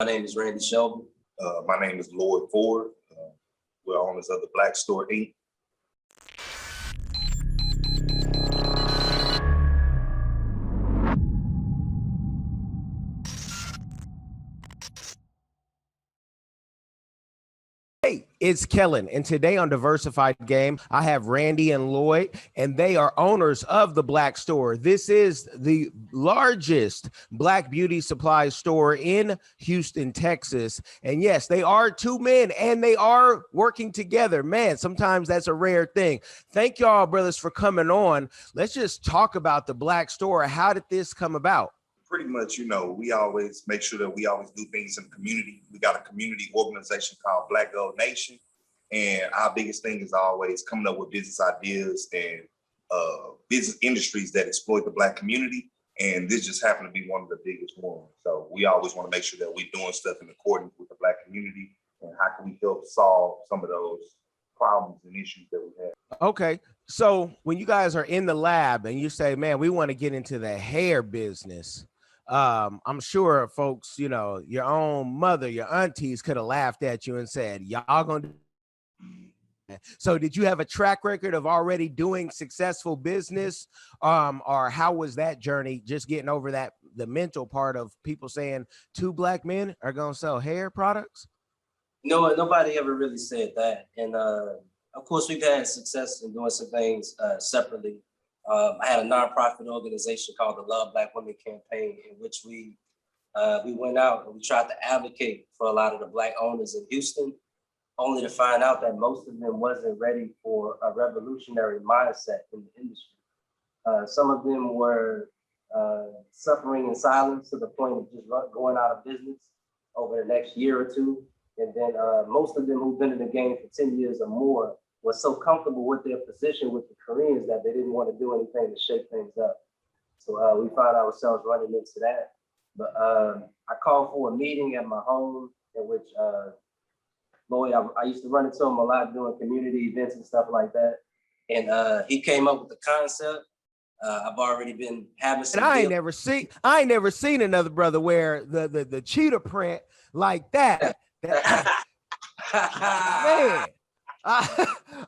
My name is Randy Shelby. My name is Lloyd Ford. We're owners of the Black Store, Inc. Hey, it's Kellen, and today on Diversified Game, I have Randy and Lloyd, and they are owners of the Black Store. This is the largest Black beauty supply store in Houston, Texas. And yes, they are two men, and they are working together. Man, sometimes that's a rare thing. Thank y'all, brothers, for coming on. Let's just talk about the Black Store. How did this come about? Pretty much, we always make sure that we always do things in the community. We got a community organization called Black Gold Nation. And our biggest thing is always coming up with business ideas and business industries that exploit the Black community. And this just happened to be one of the biggest ones. So we always want to make sure that we're doing stuff in accordance with the Black community. And how can we help solve some of those problems and issues that we have? Okay. So when you guys are in the lab and you say, man, we want to get into the hair business, I'm sure folks, your own mother, your aunties could have laughed at you and said, y'all gonna do. So did you have a track record of already doing successful business? Or how was that journey, just getting over the mental part of people saying two Black men are going to sell hair products? No, nobody ever really said that. And of course, we've had success in doing some things separately. I had a nonprofit organization called the Love Black Women Campaign, in which we went out and we tried to advocate for a lot of the Black owners in Houston, only to find out that most of them wasn't ready for a revolutionary mindset in the industry. Some of them were suffering in silence to the point of just going out of business over the next year or two. And then most of them who've been in the game for 10 years or more were so comfortable with their position with the Koreans that they didn't want to do anything to shake things up. So we found ourselves running into that. But I called for a meeting at my home in which Lloyd, I used to run into him a lot doing community events and stuff like that. And he came up with the concept. I've already been having some. And I ain't never seen another brother wear the cheetah print like that. Man.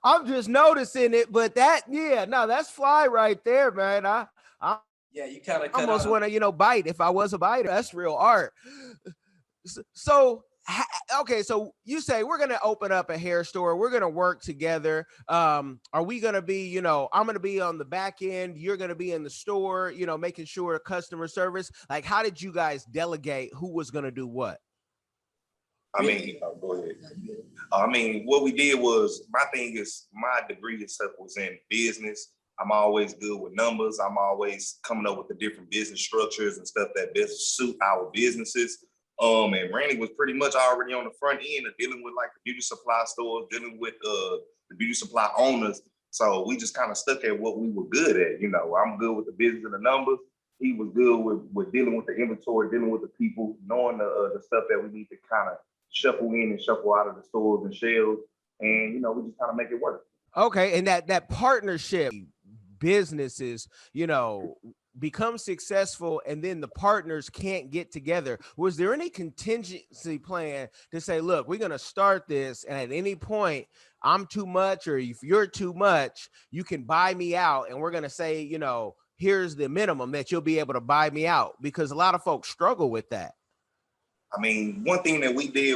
I'm just noticing it, but that's fly right there, man. Yeah, you kind of almost want to, bite if I was a biter. That's real art. So, okay, so you say we're going to open up a hair store. We're going to work together. Are we going to be, I'm going to be on the back end. You're going to be in the store, making sure customer service. Like, how did you guys delegate who was going to do what? Go ahead. What we did was, my degree and stuff was in business. I'm always good with numbers. I'm always coming up with the different business structures and stuff that best suit our businesses. And Randy was pretty much already on the front end of dealing with like the beauty supply stores, dealing with the beauty supply owners. So we just kind of stuck at what we were good at. I'm good with the business and the numbers. He was good with dealing with the inventory, dealing with the people, knowing the stuff that we need to kind of shuffle in and shuffle out of the stores and shelves, and we just kind of make it work. Okay, and that partnership businesses, become successful, and then the partners can't get together. Was there any contingency plan to say, look, we're going to start this, and at any point I'm too much, or if you're too much, you can buy me out, and we're going to say, here's the minimum that you'll be able to buy me out? Because a lot of folks struggle with that. One thing that we did,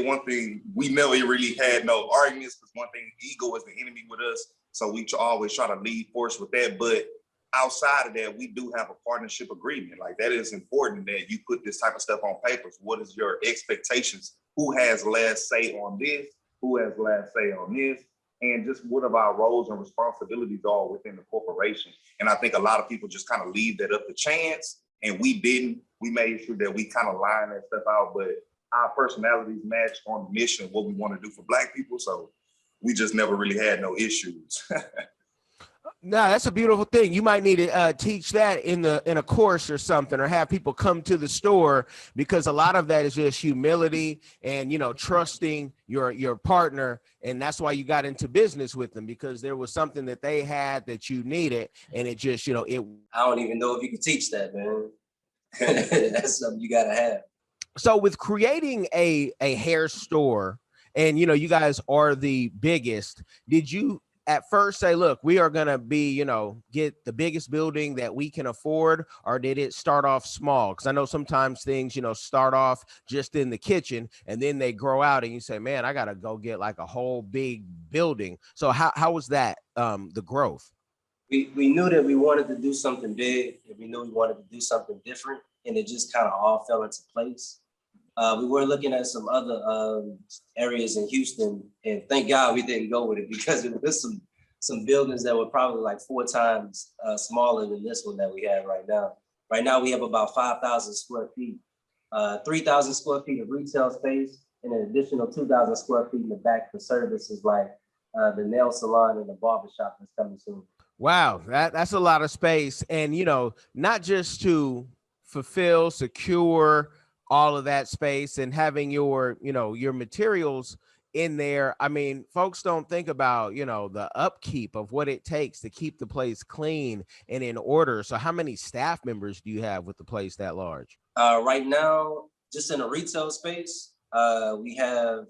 we never really had no arguments, because one thing, ego is the enemy with us. So we always try to lead force with that. But outside of that, we do have a partnership agreement. Like, that is important that you put this type of stuff on papers. What is your expectations? Who has last say on this? Who has last say on this? And just what of our roles and responsibilities are within the corporation. And I think a lot of people just kind of leave that up to chance. And we didn't. We made sure that we kind of line that stuff out, but our personalities match on the mission, what we want to do for Black people. So we just never really had no issues. No, that's a beautiful thing. You might need to teach that in a course or something, or have people come to the store, because a lot of that is just humility and, trusting your partner. And that's why you got into business with them, because there was something that they had that you needed. And it just, I don't even know if you can teach that, man. That's something you got to have. So with creating a hair store, and you guys are the biggest, did you at first say, look, we are going to be, get the biggest building that we can afford, or did it start off small? Because I know sometimes things, start off just in the kitchen and then they grow out and you say, man, I got to go get like a whole big building. So how was that, the growth? We knew that we wanted to do something big, and we knew we wanted to do something different, and it just kind of all fell into place. We were looking at some other areas in Houston, and thank God we didn't go with it, because it was some buildings that were probably like 4 times smaller than this one that we have right now. Right now we have about 5,000 square feet, 3,000 square feet of retail space, and an additional 2,000 square feet in the back for services like the nail salon and the barbershop that's coming soon. Wow, that's a lot of space. And, not just to fulfill, secure all of that space and having your materials in there. I mean, folks don't think about, the upkeep of what it takes to keep the place clean and in order. So how many staff members do you have with the place that large? Right now, just in a retail space, we have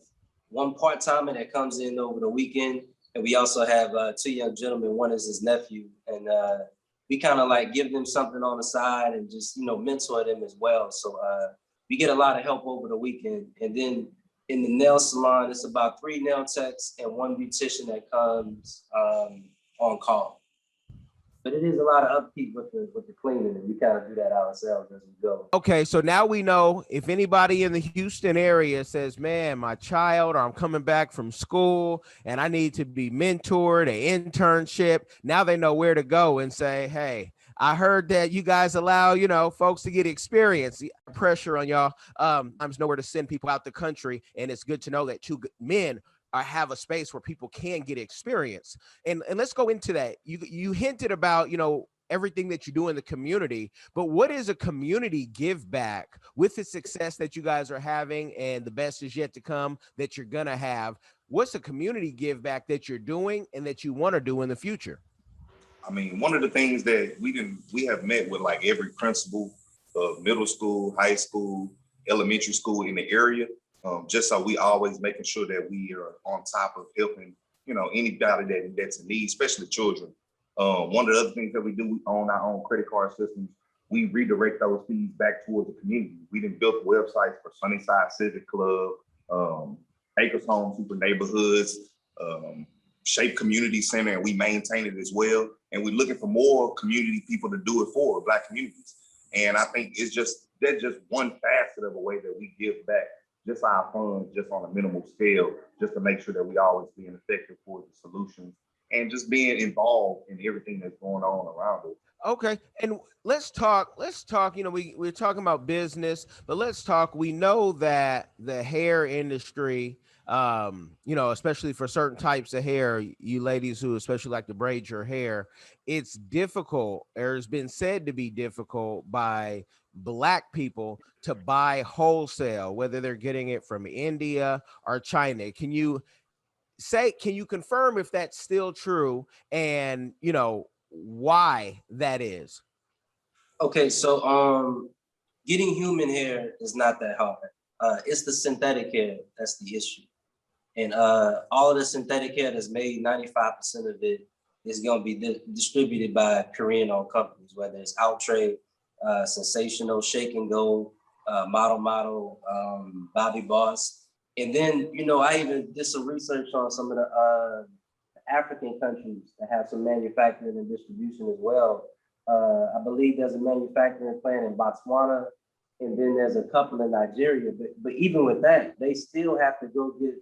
one part-timer that comes in over the weekend. And we also have 2 young gentlemen. One is his nephew. And we kind of like give them something on the side and just, mentor them as well. So we get a lot of help over the weekend. And then in the nail salon, it's about 3 nail techs and 1 beautician that comes on call. But it is a lot of upkeep with the cleaning, and we kind of do that ourselves as we go. Okay, so now we know if anybody in the Houston area says, man, my child, or I'm coming back from school and I need to be mentored, an internship, now they know where to go and say, hey, I heard that you guys allow, folks to get experience. Pressure on y'all. There's nowhere to send people out the country, and it's good to know that 2 men have a space where people can get experience. And let's go into that. You hinted about, everything that you do in the community, but what is a community give back with the success that you guys are having and the best is yet to come that you're going to have? What's a community give back that you're doing and that you want to do in the future? I mean, one of the things that we have met with like every principal of middle school, high school, elementary school in the area, just so we always making sure that we are on top of helping, anybody that's in need, especially children. One of the other things that we do, we own our own credit card systems. We redirect those fees back towards the community. We done built websites for Sunnyside Civic Club, Acres Home Super Neighborhoods, Shape Community Center, and we maintain it as well. And we're looking for more community people to do it for, Black communities. And I think that's just one facet of a way that we give back just our funds, just on a minimal scale, just to make sure that we always being effective for the solutions and just being involved in everything that's going on around us. Okay. And let's talk, we're talking about business, but let's talk. We know that the hair industry, especially for certain types of hair, you ladies who especially like to braid your hair, it's difficult, or has been said to be difficult by Black people to buy wholesale, whether they're getting it from India or China. Can you confirm if that's still true, and why that is? Okay, so getting human hair is not that hard. It's the synthetic hair that's the issue. And all of the synthetic hair that's made, 95% of it is going to be distributed by Korean-owned companies, whether it's Outrade, Sensational, Shake and Go, Model, Bobby Boss. And then, I even did some research on some of the African countries that have some manufacturing and distribution as well. I believe there's a manufacturing plant in Botswana, and then there's a couple in Nigeria. But even with that, they still have to go get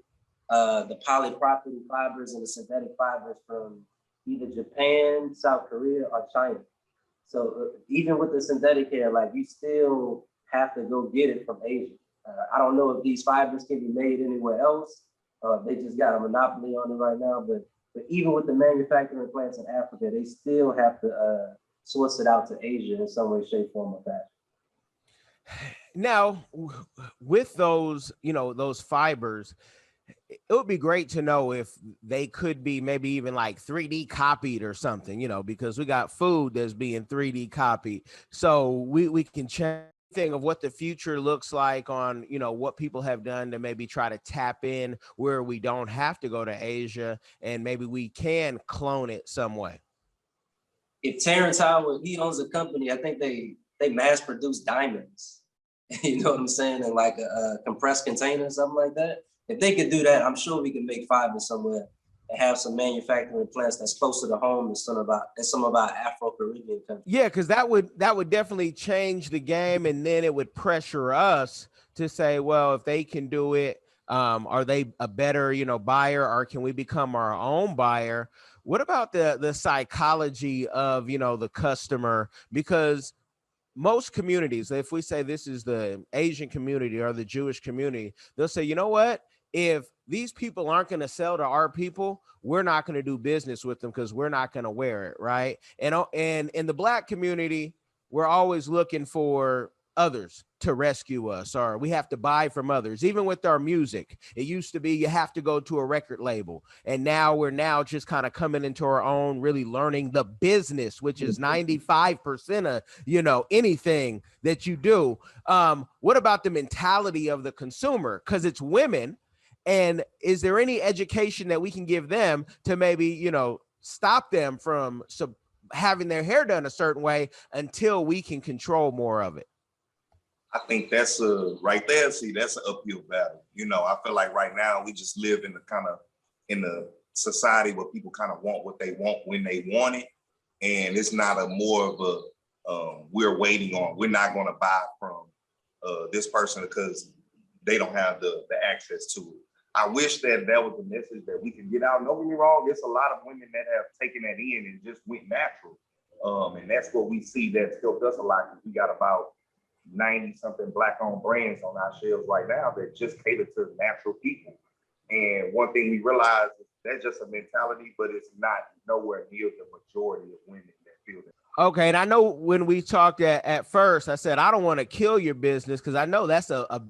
the polypropylene fibers and the synthetic fibers from either Japan, South Korea, or China. So even with the synthetic hair, like, you still have to go get it from Asia. I don't know if these fibers can be made anywhere else. They just got a monopoly on it right now. But even with the manufacturing plants in Africa, they still have to source it out to Asia in some way, shape, form, or fashion. Now, with those, those fibers, it would be great to know if they could be maybe even like 3D copied or something, because we got food that's being 3D copied. So we can change of what the future looks like on, what people have done to maybe try to tap in where we don't have to go to Asia and maybe we can clone it some way? If Terrence Howard, he owns a company, I think they mass produce diamonds. You know what I'm saying? In like a compressed container or something like that. If they could do that, I'm sure we can make fiber somewhere and have some manufacturing plants that's closer to home than some of our Afro-Caribbean countries. Yeah, because that would definitely change the game, and then it would pressure us to say, well, if they can do it, are they a better, buyer, or can we become our own buyer? What about the psychology of, the customer? Because most communities, if we say this is the Asian community or the Jewish community, they'll say, you know what? If these people aren't going to sell to our people, we're not going to do business with them because we're not going to wear it, right? And in the Black community, we're always looking for others to rescue us, or we have to buy from others. Even with our music, it used to be you have to go to a record label, and now we're just kind of coming into our own, really learning the business, which is 95% of anything that you do. What about the mentality of the consumer? Because it's women, and is there any education that we can give them to maybe stop them from having their hair done a certain way until we can control more of it? I think that's right there. See, that's an uphill battle. I feel like right now we just live in the society where people kind of want what they want when they want it, and it's not a more of a we're waiting on. We're not going to buy from this person because they don't have the access to it. I wish that was the message that we could get out. Don't get me wrong, there's a lot of women that have taken that in and just went natural, and that's what we see that's helped us a lot, because we got about 90-something Black-owned brands on our shelves right now that just cater to natural people. And one thing we realize is that's just a mentality, but it's not nowhere near the majority of women that feel that. Okay, and I know when we talked at first, I said I don't want to kill your business, because I know that's a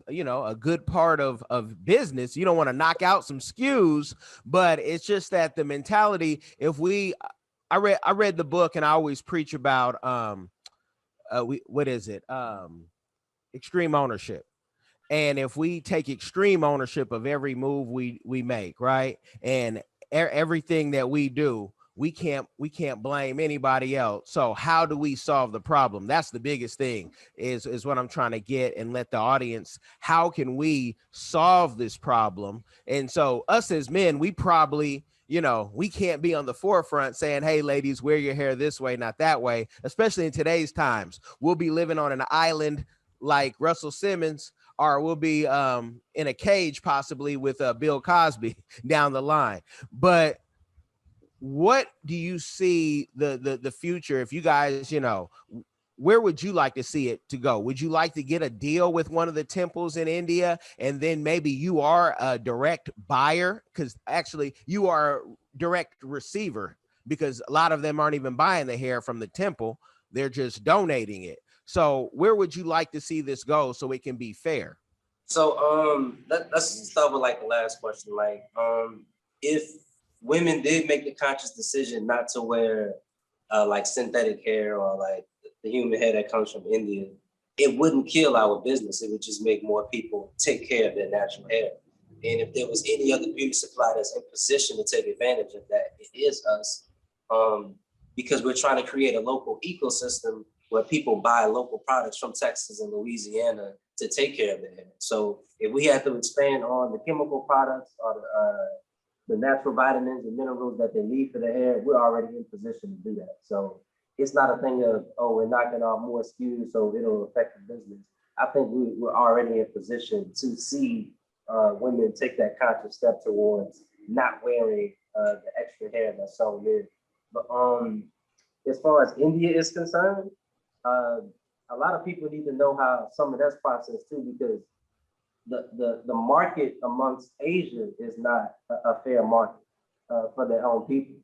good part of business. You don't want to knock out some SKUs, but it's just that the mentality. I read the book, and I always preach about extreme ownership. And if we take extreme ownership of every move we make, right, and everything that we do, we can't blame anybody else. So how do we solve the problem? That's the biggest thing, is what I'm trying to get and let the audience, how can we solve this problem? And so us as men, we probably, we can't be on the forefront saying, hey, ladies, wear your hair this way, not that way, especially in today's times. We'll be living on an island like Russell Simmons, or we'll be in a cage possibly with Bill Cosby down the line. But what do you see the future? If you guys, where would you like to see it to go? Would you like to get a deal with one of the temples in India, and then maybe you are a direct buyer? Because actually you are a direct receiver, because a lot of them aren't even buying the hair from the temple. They're just donating it. So where would you like to see this go so it can be fair? So let's start with like the last question. Like, if women did make the conscious decision not to wear like synthetic hair or like the human hair that comes from India, it wouldn't kill our business. It would just make more people take care of their natural hair. And if there was any other beauty supply that's in position to take advantage of that, it is us. Because we're trying to create a local ecosystem where people buy local products from Texas and Louisiana to take care of their hair. So if we had to expand on the chemical products or the natural vitamins and minerals that they need for their hair, we're already in position to do that. So it's not a thing of, we're knocking off more SKUs so it'll affect the business. I think we're already in position to see women take that conscious step towards not wearing the extra hair that's sewn in. But as far as India is concerned, a lot of people need to know how some of that's processed too, because the market amongst Asia is not a fair market for their own people.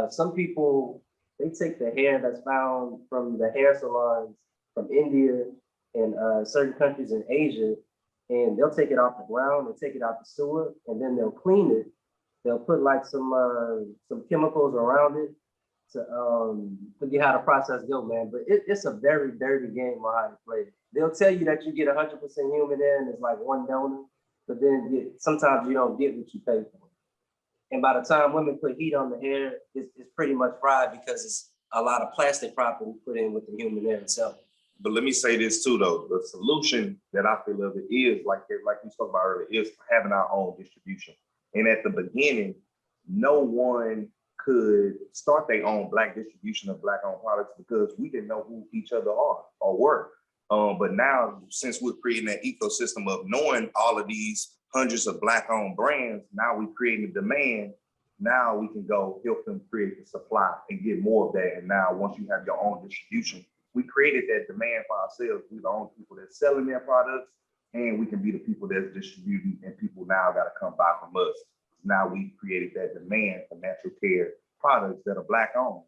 Some people, they take the hair that's found from the hair salons from India and certain countries in Asia, and they'll take it off the ground and take it out the sewer, and then they'll clean it. They'll put like some chemicals around it to forget how the process go, man. But it's a very dirty game on how to play it. they'll tell you that you get 100% human hair and it's like one donor, but then sometimes you don't get what you pay for. And by the time women put heat on the hair, it's pretty much fried because it's a lot of plastic property put in with the human hair itself. But let me say this too, though. The solution that I feel of it is, like we spoke about earlier, is having our own distribution. And at the beginning, no one could start their own Black distribution of Black-owned products because we didn't know who each other are or were. But now, since we're creating that ecosystem of knowing all of these hundreds of Black-owned brands, now we're creating a demand. Now we can go help them create the supply and get more of that. And now once you have your own distribution, we created that demand for ourselves. We're the only people that's selling their products, and we can be the people that's distributing, and people now got to come buy from us. Now we created that demand for natural care products that are Black-owned.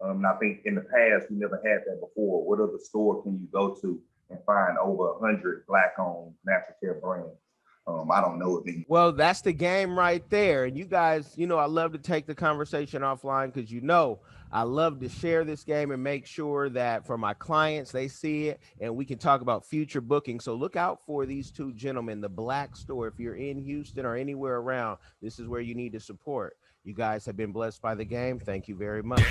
And I think in the past, we never had that before. What other store can you go to and find over 100 Black-owned natural care brands? I don't know if any. Well, that's the game right there. And you guys, I love to take the conversation offline because, I love to share this game and make sure that for my clients, they see it and we can talk about future booking. So look out for these two gentlemen, the Black Store. If you're in Houston or anywhere around, this is where you need to support. You guys have been blessed by the game. Thank you very much.